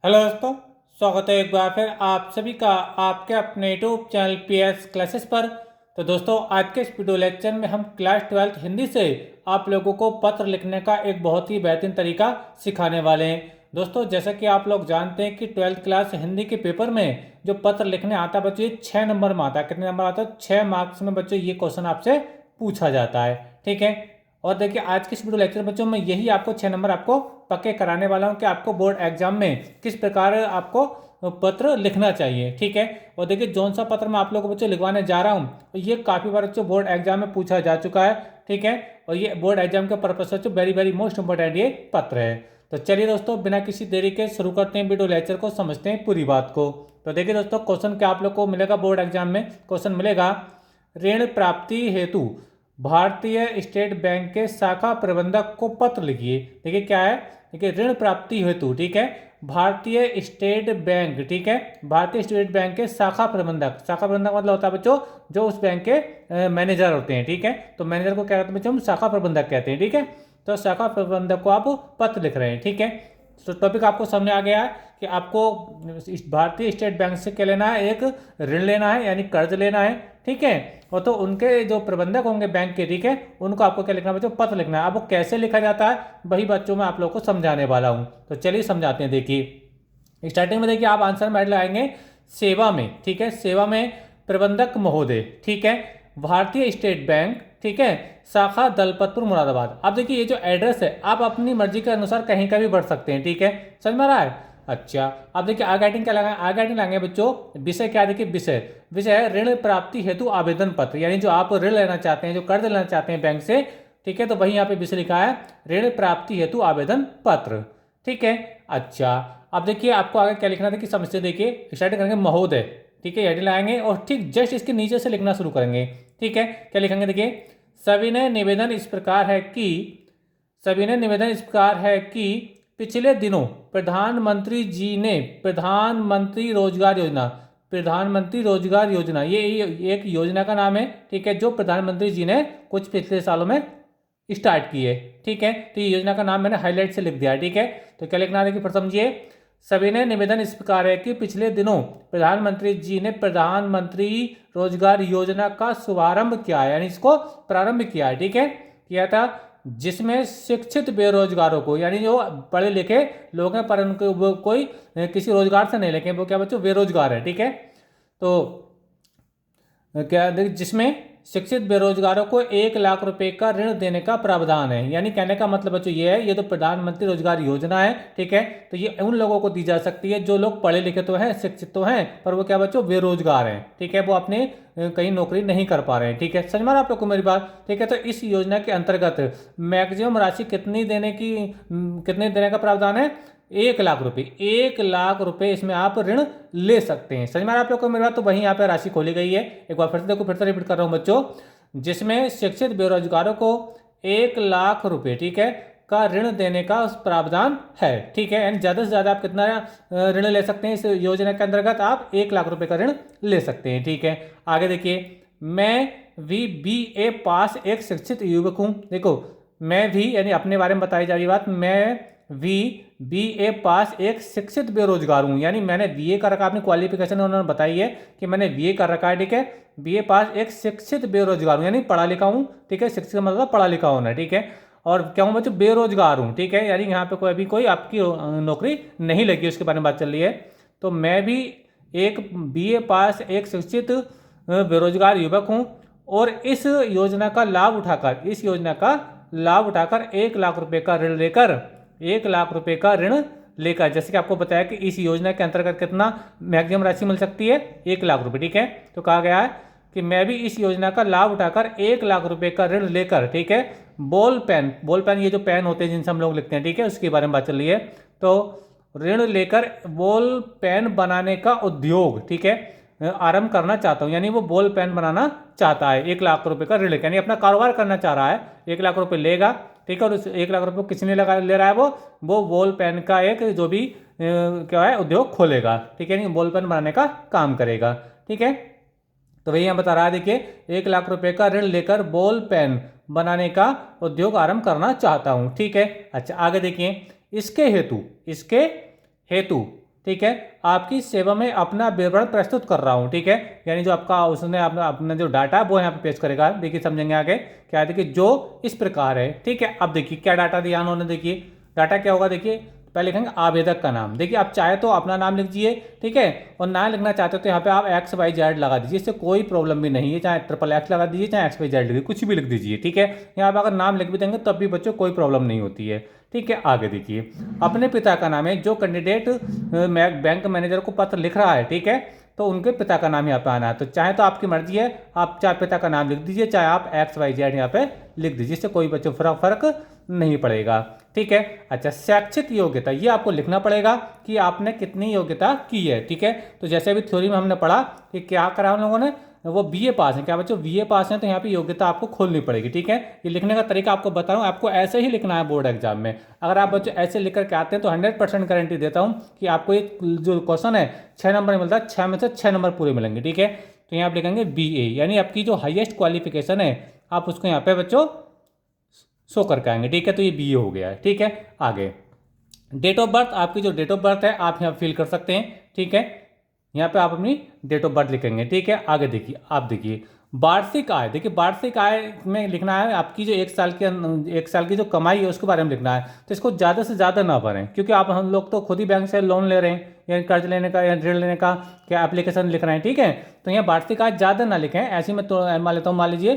Hello दोस्तों, स्वागत है एक बार फिर आप सभी का आपके अपने यूट्यूब चैनल पीएस क्लासेस पर। तो दोस्तों, आज के इस वीडियो लेक्चर में हम क्लास 12 हिंदी से आप लोगों को पत्र लिखने का एक बहुत ही बेहतरीन तरीका सिखाने वाले हैं। दोस्तों, जैसा कि आप लोग जानते हैं कि 12th क्लास हिंदी के पेपर में जो पत्र लिखने आता है बच्चों, ये 6 नंबर में आता है। कितने नंबर आता है? 6 मार्क्स में बच्चों ये क्वेश्चन आपसे पूछा जाता है। ठीक है। और देखिए, आज के इस वीडियो लेक्चर बच्चों में यही आपको 6 नंबर आपको पक्के कराने वाला हूं कि आपको बोर्ड एग्जाम में किस प्रकार आपको पत्र लिखना चाहिए। ठीक है। और देखिए, जौन सा पत्र मैं आप लोगों को बच्चों लिखवाने जा रहा हूं ये काफ़ी बार बच्चों बोर्ड एग्जाम में पूछा जा चुका है। ठीक है। और ये बोर्ड एग्जाम के पर्पज से बच्चों वेरी वेरी मोस्ट इंपॉर्टेंट ये पत्र है। तो चलिए दोस्तों, बिना किसी देरी के शुरू करते हैं वीडियो लेक्चर को, समझते हैं पूरी बात को। तो देखिए दोस्तों, क्वेश्चन क्या आप लोग को मिलेगा बोर्ड एग्जाम में? क्वेश्चन मिलेगा, ऋण प्राप्ति हेतु भारतीय स्टेट बैंक के शाखा प्रबंधक को पत्र लिखिए। देखिए क्या है, देखिए ऋण प्राप्ति हेतु, ठीक है, भारतीय स्टेट बैंक, ठीक है, भारतीय स्टेट बैंक के शाखा प्रबंधक। शाखा प्रबंधक मतलब होता है बच्चों जो उस बैंक के मैनेजर होते हैं। ठीक है। तो मैनेजर को क्या कहते हैं बच्चों? हम शाखा प्रबंधक कहते हैं। ठीक है। तो शाखा प्रबंधक को आप पत्र लिख रहे हैं। ठीक है। तो टॉपिक आपको सामने आ गया है कि आपको भारतीय स्टेट बैंक से क्या लेना है? एक ऋण लेना है, यानी कर्ज लेना है। ठीक है। और तो उनके जो प्रबंधक होंगे बैंक के, ठीक है, उनको आपको क्या लिखना है बच्चों? पत्र लिखना है। अब वो कैसे लिखा जाता है वही बच्चों में आप लोग को समझाने वाला हूँ। तो चलिए समझाते हैं। देखिए, स्टार्टिंग में देखिए आप आंसर में लगाएंगे सेवा में। ठीक है। सेवा में प्रबंधक महोदय, ठीक है, भारतीय स्टेट बैंक, ठीक है, शाखा दलपतपुर मुरादाबाद। अब देखिए, ये जो एड्रेस है आप अपनी मर्जी के अनुसार कहीं का भी भर सकते हैं। ठीक है। समझ में आ रहा है? अच्छा, अब देखिए आगे हेडिंग क्या लगाएं? आगे हेडिंग लगाएंगे बच्चों विषय क्या? देखिए विषय, विषय है ऋण प्राप्ति हेतु आवेदन पत्र, यानी जो आप ऋण लेना चाहते हैं, जो कर्ज लेना चाहते हैं बैंक से। ठीक है। तो वहीं यहाँ पे विषय लिखा है ऋण प्राप्ति हेतु आवेदन पत्र। ठीक है। अच्छा, अब देखिए आपको आगे क्या लिखना था कि समझते, देखिए स्टार्ट करेंगे महोदय, ठीक है, हेडिंग लगाएंगे और ठीक जस्ट इसके नीचे से लिखना शुरू करेंगे। ठीक है। क्या लिखेंगे? देखिए, सविनय निवेदन इस प्रकार है कि, सविनय निवेदन इस प्रकार है कि पिछले दिनों प्रधानमंत्री जी ने प्रधानमंत्री रोजगार योजना, प्रधानमंत्री रोजगार योजना ये एक योजना का नाम है। ठीक है। जो प्रधानमंत्री जी ने कुछ पिछले सालों में स्टार्ट की है। ठीक है। तो ये योजना का नाम मैंने हाईलाइट से लिख दिया है। ठीक है। तो क्या लिखना है कि फिर समझिए, सविनय निवेदन इस प्रकार है कि पिछले दिनों प्रधानमंत्री जी ने प्रधानमंत्री रोजगार योजना का शुभारंभ किया है, यानी इसको प्रारंभ किया है। ठीक है। किया था, जिसमें शिक्षित बेरोजगारों को, यानी जो पढ़े लिखे लोग हैं पर उनको वो कोई किसी रोजगार से नहीं लेके वो क्या बच्चों? बेरोजगार है। ठीक है। तो क्या, जिसमें शिक्षित बेरोजगारों को 1 लाख रुपए का ऋण देने का प्रावधान है। यानी कहने का मतलब बच्चों ये है, ये तो प्रधानमंत्री रोजगार योजना है। ठीक है। तो ये उन लोगों को दी जा सकती है जो लोग पढ़े लिखे तो हैं, शिक्षित तो हैं, पर वो क्या बच्चों? बेरोजगार हैं। ठीक है। वो अपने कहीं नौकरी नहीं कर पा रहे हैं। ठीक है। समझ में आ रहा है आप लोग को मेरी बात? ठीक है। तो इस योजना के अंतर्गत मैक्सिमम राशि कितनी देने की, कितने देने का प्रावधान है? 1 लाख रुपए। 1 लाख रुपए इसमें आप ऋण ले सकते हैं। समझ में आ रहा है आप लोग को मेरी बात? तो वहीं यहाँ पे राशि खोली गई है। एक बार फिर से देखो, फिर से रिपीट कर रहा हूँ बच्चों, जिसमें शिक्षित बेरोजगारों को 1 लाख रुपए, ठीक है, का ऋण देने का प्रावधान है। ठीक है। यानी ज़्यादा से ज़्यादा आप कितना ऋण ले सकते हैं? इस योजना के अंतर्गत आप 1 लाख रुपए का ऋण ले सकते हैं। ठीक है। आगे देखिए, मैं भी BA पास एक शिक्षित युवक हूँ। देखो, मैं भी यानी अपने बारे में बताई जा रही बात, मैं भी BA पास एक शिक्षित बेरोजगार हूँ, यानी मैंने BA कर रखा, अपनी क्वालिफिकेशन उन्होंने बताई है कि मैंने BA कर रखा है। ठीक है। BA पास एक शिक्षित बेरोजगार हूँ, यानी पढ़ा लिखा हूँ। ठीक है। शिक्षित का मतलब पढ़ा लिखा होना। ठीक है। और क्या हूँ बच्चों? बेरोजगार हूँ। ठीक है। यानी यहाँ पे कोई अभी कोई आपकी नौकरी नहीं लगी, उसके बारे में बात चल रही है। तो मैं भी एक BA पास एक शिक्षित बेरोजगार युवक हूँ और इस योजना का लाभ उठाकर, इस योजना का लाभ उठाकर 1 लाख रुपए का ऋण लेकर, 1 लाख रुपए का ऋण लेकर, जैसे कि आपको बताया कि इस योजना के अंतर्गत कितना मैक्सिमम राशि मिल सकती है? 1 लाख रुपए। ठीक है। तो कहा गया है कि मैं भी इस योजना का लाभ उठाकर 1 लाख रुपए का ऋण लेकर, ठीक है, बॉल पेन, बॉल पेन ये जो पेन होते हैं जिनसे हम लोग लिखते हैं, ठीक है, उसके बारे में बात चल रही है। तो ऋण लेकर बॉल पेन बनाने का उद्योग, ठीक है, आरंभ करना चाहता हूँ। यानी वो बॉल पेन बनाना चाहता है 1 लाख रुपए का ऋण लेकर, यानी अपना कारोबार करना चाह रहा है। 1 लाख रुपए लेगा, ठीक है, और उस 1 लाख रुपए किसने लगा ले रहा है? वो बॉल पेन का एक जो भी क्या है उद्योग खोलेगा। ठीक है। नहीं, बॉल पेन बनाने का काम करेगा। ठीक है। तो वही यहाँ बता रहा है, देखिए 1 लाख रुपए का ऋण लेकर बॉल पेन बनाने का उद्योग आरंभ करना चाहता हूँ। ठीक है। अच्छा, आगे देखिए, इसके हेतु, इसके हेतु ठीक है, आपकी सेवा में अपना विवरण प्रस्तुत कर रहा हूँ। ठीक है, यानी जो आपका उसने अपना जो डाटा है वो यहाँ पे पेश करेगा। देखिए समझेंगे आगे क्या है। देखिए जो इस प्रकार है। ठीक है, अब देखिए क्या डाटा दिया उन्होंने। देखिए डाटा क्या होगा, देखिए पहले लिखेंगे आवेदक का नाम। देखिए आप चाहे तो अपना नाम लिख दीजिए, ठीक है, और ना लिखना चाहते हो तो यहाँ पे आप XYZ लगा दीजिए, इससे कोई प्रॉब्लम भी नहीं है। चाहे XXX लगा दीजिए, चाहे XYZ लिखिए, कुछ भी लिख दीजिए। ठीक है, यहाँ पे अगर नाम लिख भी देंगे तब भी बच्चों कोई प्रॉब्लम नहीं होती है। ठीक है, आगे देखिए अपने पिता का नाम है। जो कैंडिडेट बैंक मैनेजर को पत्र लिख रहा है, ठीक है, तो उनके पिता का नाम यहाँ पे आना है। तो चाहे तो आपकी मर्जी है, आप चाहे पिता का नाम लिख दीजिए, चाहे आप XYZ यहाँ पे लिख दीजिए, इससे कोई बच्चों फर्क नहीं पड़ेगा। ठीक है, अच्छा शैक्षिक योग्यता ये आपको लिखना पड़ेगा कि आपने कितनी योग्यता की है। ठीक है, तो जैसे अभी थ्योरी में हमने पढ़ा कि क्या करा हम लोगों ने, वो BA पास है। क्या बच्चों BA पास है, तो यहाँ पे योग्यता आपको खोलनी पड़ेगी। ठीक है, ये लिखने का तरीका आपको बता रहा हूँ, आपको ऐसे ही लिखना है बोर्ड एग्जाम में। अगर आप बच्चों ऐसे लिख करके आते हैं तो 100% गारंटी देता हूँ कि आपको एक जो क्वेश्चन है 6 नंबर मिलता है, 6 में से 6 नंबर पूरे मिलेंगे। ठीक है, तो यहाँ आप लिखेंगे BA, यानी आपकी जो हाईएस्ट क्वालिफिकेशन है आप उसको यहाँ पे बच्चों शो करके आएंगे। ठीक है, तो ये BA हो गया है। ठीक है, आगे डेट ऑफ बर्थ, आपकी जो डेट ऑफ बर्थ है आप यहाँ फिल कर सकते हैं। ठीक है, यहाँ पे आप अपनी डेट ऑफ बर्थ लिखेंगे। ठीक है, आगे देखिए आप देखिए वार्षिक आय। देखिए वार्षिक आय में लिखना है आपकी जो एक साल की जो कमाई है उसके बारे में लिखना है। तो इसको ज़्यादा से ज़्यादा ना भरें, क्योंकि आप हम लोग तो खुद ही बैंक से लोन ले रहे हैं या कर्ज लेने का या ऋण लेने का क्या एप्लीकेशन लिख रहे हैं। ठीक है, तो यहाँ वार्षिक आय ज़्यादा ना लिखें। ऐसे में तो मान लेता हूँ, मान लीजिए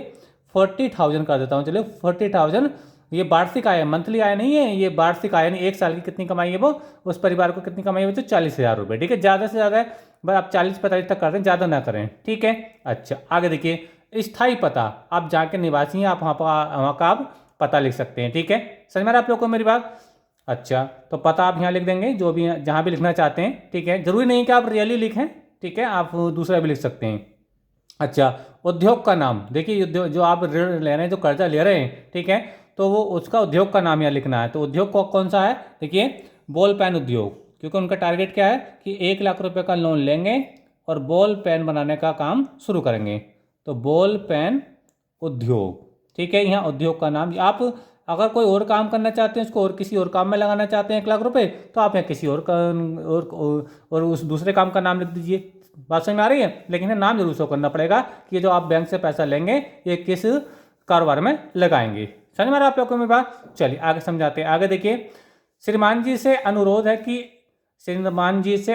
40,000 कर देता हूँ। चलिए 40,000 ये वार्षिक आय है, मंथली आय नहीं है, ये वार्षिक आय। यानी एक साल की कितनी कमाई है वो, उस परिवार को कितनी कमाई है बच्चों, 40,000 रुपये। ठीक है, ज़्यादा से ज़्यादा है बस आप 40-45 तक कर दें, ज़्यादा ना करें। ठीक है, अच्छा आगे देखिए स्थायी पता, आप जहाँ के निवासी हैं आप वहाँ का आप पता लिख सकते हैं। ठीक है, समझ में आ रहा है आप लोग को मेरी बात। अच्छा तो पता आप यहाँ लिख देंगे जो भी जहाँ भी लिखना चाहते हैं। ठीक है, जरूरी नहीं कि आप रियली लिखें, ठीक है, आप दूसरा भी लिख सकते हैं। अच्छा उद्योग का नाम, देखिए उद्योग जो आप ऋण ले रहे हैं, जो कर्जा ले रहे हैं, ठीक है, तो वो उसका उद्योग का नाम यहाँ लिखना है। तो उद्योग कौन सा है, देखिए बॉल पेन उद्योग, क्योंकि उनका टारगेट क्या है कि 1 लाख रुपए का लोन लेंगे और बॉल पेन बनाने का काम शुरू करेंगे। तो बॉल पेन उद्योग, ठीक है, यहाँ उद्योग का नाम। आप अगर कोई और काम करना चाहते हैं, उसको और किसी और काम में लगाना चाहते हैं 1 लाख रुपए, तो आप यहाँ किसी और उस दूसरे काम का नाम लिख दीजिए। बात समझ में आ रही है, लेकिन ये नाम जरूर शो करना पड़ेगा कि जो आप बैंक से पैसा लेंगे ये किस कारोबार में लगाएंगे। समझ में आ रहा है आप लोगों को मेरी बात। चलिए आगे समझाते हैं। आगे देखिए श्रीमान जी से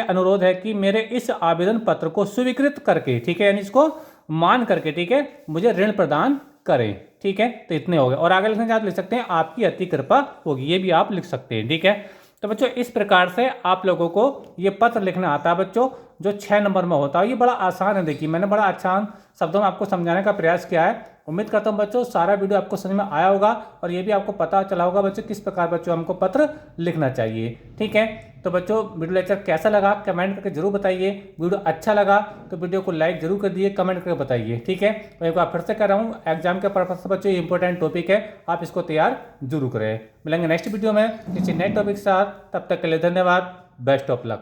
अनुरोध है कि मेरे इस आवेदन पत्र को स्वीकृत करके, ठीक है, यानी इसको मान करके, ठीक है, मुझे ऋण प्रदान करें। ठीक है, तो इतने हो गए। और आगे लिखना चाहते लिख सकते हैं आपकी अति कृपा होगी, ये भी आप लिख सकते हैं। ठीक है, तो बच्चों इस प्रकार से आप लोगों को ये पत्र लिखना आता है बच्चों, जो 6 नंबर में होता है। ये बड़ा आसान है। देखिए मैंने बड़ा आसान शब्दों में आपको समझाने का प्रयास किया है। उम्मीद करता हूँ बच्चों सारा वीडियो आपको समझ में आया होगा और ये भी आपको पता चला होगा बच्चों किस प्रकार बच्चों हमको पत्र लिखना चाहिए। ठीक है, तो बच्चों वीडियो लेक्चर कैसा लगा कमेंट करके जरूर बताइए। वीडियो अच्छा लगा तो वीडियो को लाइक जरूर कर दिए, कमेंट करके बताइए। ठीक है, तो एक बार फिर से कर रहा हूँ, एग्जाम के पर्पज से बच्चों ये इंपॉर्टेंट टॉपिक है, आप इसको तैयार जरूर करें। मिलेंगे नेक्स्ट वीडियो में किसी नए टॉपिक के साथ, तब तक के लिए धन्यवाद, बेस्ट ऑफ लक।